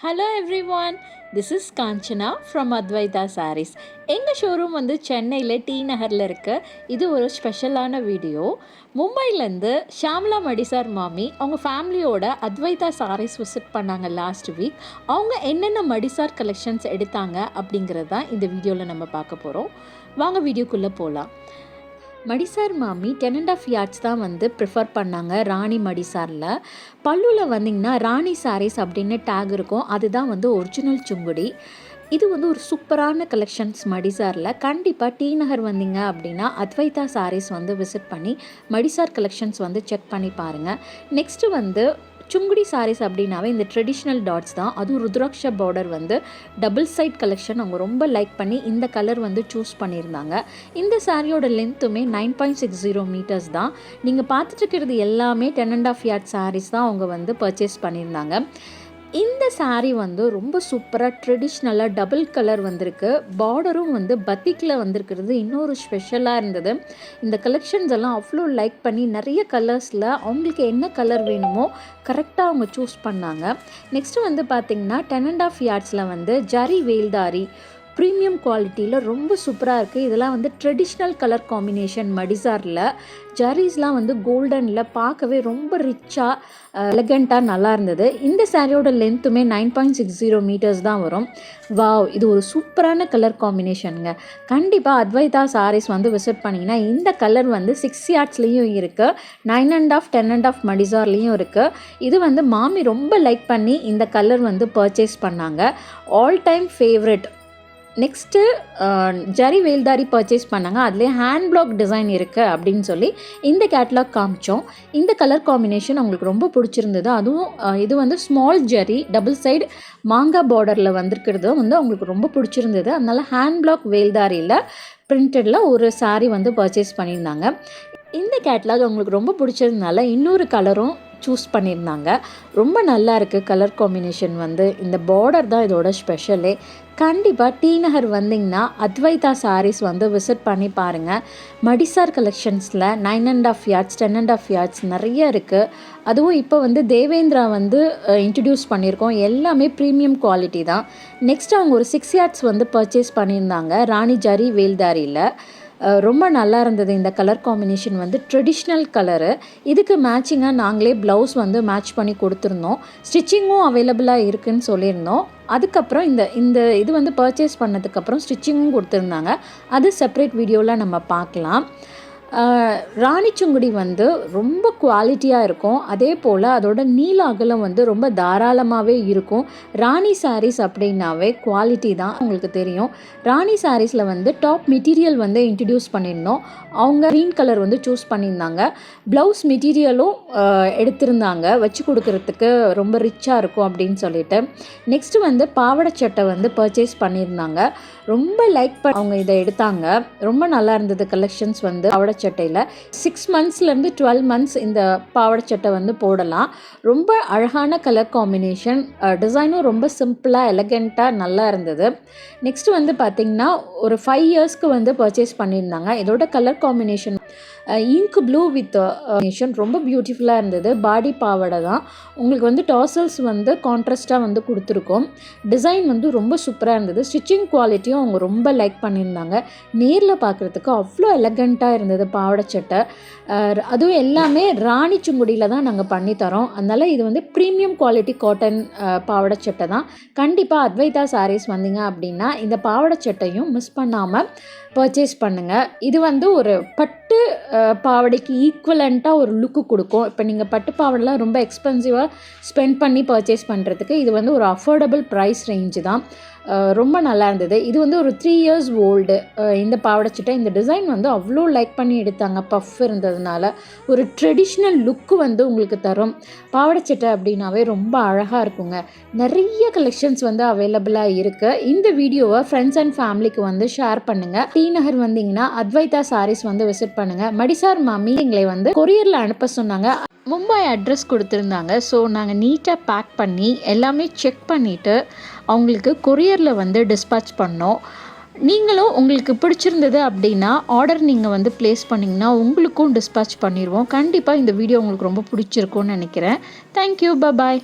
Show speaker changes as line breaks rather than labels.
Hello everyone, this is Kanchana from Advaita sarees. எங்கள் showroom வந்து சென்னையில் டி நகரில் இருக்க. இது ஒரு ஸ்பெஷலான வீடியோ. மும்பைலேருந்து ஷாம்லா மடிசார் மாமி அவங்க ஃபேமிலியோட அத்வைதா சாரீஸ் விசிட் பண்ணாங்க லாஸ்ட் வீக். அவங்க என்னென்ன மடிசார் கலெக்ஷன்ஸ் எடுத்தாங்க அப்படிங்கிறது தான் இந்த வீடியோவில் நம்ம பார்க்க போகிறோம். வாங்க வீடியோக்குள்ளே போகலாம். மடிசார் மாமி 10.5 yards தான் வந்து ப்ரிஃபர் பண்ணாங்க ராணி மடிசாரில். பல்லுவில் வந்திங்கன்னா ராணி சாரீஸ் அப்படின்னு டேக் இருக்கும், அதுதான் வந்து ஒரிஜினல் சுங்குடி. இது வந்து ஒரு சூப்பரான கலெக்ஷன்ஸ் மடிசாரில். கண்டிப்பாக டி நகர் வந்தீங்க அப்படின்னா அத்வைதா சாரீஸ் வந்து விசிட் பண்ணி மடிசார் கலெக்ஷன்ஸ் வந்து செக் பண்ணி பாருங்கள். நெக்ஸ்ட்டு வந்து சுங்குடி சாரீஸ் அப்படின்னாவே இந்த ட்ரெடிஷ்னல் டாட்ஸ் தான். அதுவும் ருத்ராட்ச பார்டர் வந்து டபுள் சைட் கலெக்ஷன் அவங்க ரொம்ப லைக் பண்ணி இந்த கலர் வந்து சூஸ் பண்ணியிருந்தாங்க. இந்த சாரியோட லென்த்துமே 9.60 meters தான். நீங்கள் பார்த்துட்டு இருக்கிறது எல்லாமே 10.5 yards சாரீஸ் தான் அவங்க வந்து பர்ச்சேஸ் பண்ணியிருந்தாங்க. இந்த சாரீ வந்து ரொம்ப சூப்பராக ட்ரெடிஷ்னலாக டபுள் கலர் வந்திருக்கு. பார்டரும் வந்து பத்திக்கில் வந்திருக்கிறது இன்னொரு ஸ்பெஷலாக இருந்தது. இந்த கலெக்ஷன்ஸ் எல்லாம் அவ்வளோ லைக் பண்ணி நிறைய கலர்ஸில் அவங்களுக்கு என்ன கலர் வேணுமோ கரெக்டாக அவங்க சூஸ் பண்ணாங்க. நெக்ஸ்ட்டு வந்து பார்த்திங்கன்னா 10.5 yardsல வந்து ஜரி வேல்தாரி ப்ரீமியம் குவாலிட்டியில் ரொம்ப சூப்பராக இருக்குது. இதெல்லாம் வந்து ட்ரெடிஷ்னல் கலர் காம்பினேஷன் மடிசாரில். ஜரீஸ்லாம் வந்து கோல்டனில் பார்க்கவே ரொம்ப ரிச்சாக எலகண்ட்டாக நல்லா இருந்தது. இந்த சாரியோட லென்த்துமே 9.60 meters தான் வரும். வாவ், இது ஒரு சூப்பரான கலர் காம்பினேஷனுங்க. கண்டிப்பாக அத்வைதா சாரீஸ் வந்து விசிட் பண்ணிங்கன்னா இந்த கலர் வந்து 6 yardsலேயும் இருக்குது, 9.5 10.5 மடிசார்லேயும் இருக்குது. இது வந்து மாமி ரொம்ப லைக் பண்ணி இந்த கலர் வந்து பர்ச்சேஸ் பண்ணாங்க. All time favourite. Next zari வேல்தாரி பர்ச்சேஸ் பண்ணாங்க. அதுலேயே ஹேண்ட் பிளாக் டிசைன் இருக்குது அப்படின்னு சொல்லி இந்த கேட்லாக் காமிச்சோம். இந்த கலர் காம்பினேஷன் அவங்களுக்கு ரொம்ப பிடிச்சிருந்தது. அதுவும் இது வந்து ஸ்மால் ஜரி டபுள் சைடு மாங்காய் பார்டரில் வந்திருக்கிறது வந்து அவங்களுக்கு ரொம்ப பிடிச்சிருந்தது. அதனால் ஹேண்ட் பிளாக் வேல்தாரியில் பிரிண்டடில் ஒரு சாரீ வந்து பர்ச்சேஸ் பண்ணியிருந்தாங்க. இந்த கேட்லாக் அவங்களுக்கு ரொம்ப பிடிச்சதுனால இன்னொரு கலரும் சூஸ் பண்ணியிருந்தாங்க. ரொம்ப நல்லா இருக்குது கலர் காம்பினேஷன் வந்து. இந்த பார்டர் தான் இதோட ஸ்பெஷலே. கண்டிப்பாக டி நகர் வந்திங்கன்னா அத்வைதா சாரீஸ் வந்து விசிட் பண்ணி பாருங்கள். மடிசார் கலெக்ஷன்ஸில் 9.5 yards 10.5 yards நிறைய இருக்குது. அதுவும் இப்போ வந்து தேவேந்திரா வந்து இன்ட்ரடியூஸ் பண்ணியிருக்கோம். எல்லாமே ப்ரீமியம் குவாலிட்டி தான். நெக்ஸ்ட் அவங்க ஒரு 6 yards வந்து பர்ச்சேஸ் பண்ணியிருந்தாங்க ராணி ஜரி வேல்தாரியில். ரொம்ப நல்லா இருந்தது. இந்த கலர் காம்பினேஷன் வந்து ட்ரெடிஷ்னல் கலரு. இதுக்கு மேட்சிங்காக நாங்களே ப்ளவுஸ் வந்து மேட்ச் பண்ணி கொடுத்துருந்தோம். ஸ்டிச்சிங்கும் அவைலபிளாக இருக்குதுன்னு சொல்லியிருந்தோம். அதுக்கப்புறம் இந்த இது வந்து பர்ச்சேஸ் பண்ணதுக்கப்புறம் ஸ்டிச்சிங்கும் கொடுத்துருந்தாங்க. அது செப்பரேட் வீடியோவில் நம்ம பார்க்கலாம். ராணி சுங்குடி வந்து ரொம்ப குவாலிட்டியாக இருக்கும். அதே போல் அதோட நீள அகலம் வந்து ரொம்ப தாராளமாகவே இருக்கும். ராணி சாரீஸ் அப்படின்னாவே குவாலிட்டி தான் உங்களுக்கு தெரியும். ராணி சாரீஸில் வந்து டாப் மெட்டீரியல் வந்து இன்ட்ரடியூஸ் பண்ணியிருந்தோம். அவங்க க்ரீன் கலர் வந்து சூஸ் பண்ணியிருந்தாங்க. ப்ளவுஸ் மெட்டீரியலும் எடுத்திருந்தாங்க வச்சு கொடுக்கறதுக்கு ரொம்ப ரிச்சாக இருக்கும் அப்படின்னு சொல்லிட்டு. நெக்ஸ்ட்டு வந்து பாவாடை சட்டை வந்து பர்ச்சேஸ் பண்ணியிருந்தாங்க. ரொம்ப லைக் அவங்க இதை எடுத்தாங்க. ரொம்ப நல்லா இருந்தது கலெக்ஷன்ஸ் வந்து. பாவாடை சட்டையில் 6 monthsலேருந்து 12 months இந்த பாவாடை சட்டை வந்து போடலாம். ரொம்ப அழகான கலர் காம்பினேஷன். டிசைனும் ரொம்ப சிம்பிளாக எலகண்ட்டாக நல்லா இருந்தது. நெக்ஸ்ட் வந்து பார்த்திங்கன்னா ஒரு 5 yearsக்கு வந்து பர்ச்சேஸ் பண்ணியிருந்தாங்க. இதோட colour combination ink blue with combination ரொம்ப பியூட்டிஃபுல்லாக இருந்தது. பாடி பாவாடை தான். உங்களுக்கு வந்து டாசல்ஸ் வந்து கான்ட்ராஸ்ட்டாக வந்து கொடுத்துருக்கோம். டிசைன் வந்து ரொம்ப சூப்பராக இருந்தது. ஸ்டிச்சிங் குவாலிட்டியும் அவங்க ரொம்ப லைக் பண்ணியிருந்தாங்க. நேரில் பார்க்குறதுக்கு அவ்வளோ எலகண்ட்டாக இருந்தது பாவாடை சட்டை. அதுவும் எல்லாமே ராணி சுங்குடியில் தான் நாங்கள் பண்ணித்தரோம். அதனால் இது வந்து ப்ரீமியம் குவாலிட்டி காட்டன் பாவாடை சட்டை தான். கண்டிப்பாக அத்வைதா சாரீஸ் வந்தீங்க அப்படின்னா இந்த பாவாடை சட்டையும் மிஸ் பண்ணாமல் பர்ச்சேஸ் பண்ணுங்கள். இது வந்து ஒரு பட்டு பாவாடைக்கு ஈக்குவலண்ட்டாக ஒரு லுக்கு கொடுக்கும். இப்போ நீங்கள் பட்டு பாவாடைலாம் ரொம்ப எக்ஸ்பென்சிவாக ஸ்பெண்ட் பண்ணி பர்ச்சேஸ் பண்ணுறதுக்கு இது வந்து ஒரு அஃபோர்டபுள் ப்ரைஸ் ரேஞ்சு தான். ரொம்ப நல்லா இருந்தது. இது வந்து ஒரு 3 years ஓல்டு இந்த பாவாடை சட்டை. இந்த டிசைன் வந்து அவ்வளோ லைக் பண்ணி எடுத்தாங்க. பஃப் இருந்ததுனால ஒரு ட்ரெடிஷ்னல் லுக்கு வந்து உங்களுக்கு தரும். பாவாடை சட்டை அப்படின்னாவே ரொம்ப அழகாக இருக்குங்க. நிறைய கலெக்ஷன்ஸ் வந்து அவைலபிளாக இருக்குது. இந்த வீடியோவை ஃப்ரெண்ட்ஸ் அண்ட் ஃபேமிலிக்கு வந்து ஷேர் பண்ணுங்கள். டி நகர் வந்தீங்கன்னா அத்வைதா சாரீஸ் வந்து விசிட் பண்ணுங்கள். மடிசார் மாமி எங்களை வந்து கொரியரில் அனுப்ப சொன்னாங்க. மும்பை அட்ரஸ் கொடுத்துருந்தாங்க. ஸோ நாங்கள் நீட்டாக பேக் பண்ணி எல்லாமே செக் பண்ணிவிட்டு அவங்களுக்கு கொரியரில் வந்து டிஸ்பேட்ச் பண்ணோம். நீங்களும் உங்களுக்கு பிடிச்சிருந்தது அப்படின்னா ஆர்டர் நீங்கள் வந்து ப்ளேஸ் பண்ணிங்கன்னா உங்களுக்கும் டிஸ்பேட்ச் பண்ணிடுவோம். கண்டிப்பாக இந்த வீடியோ உங்களுக்கு ரொம்ப பிடிச்சிருக்கும்னு நினைக்கிறேன். தேங்க்யூ, பாய்.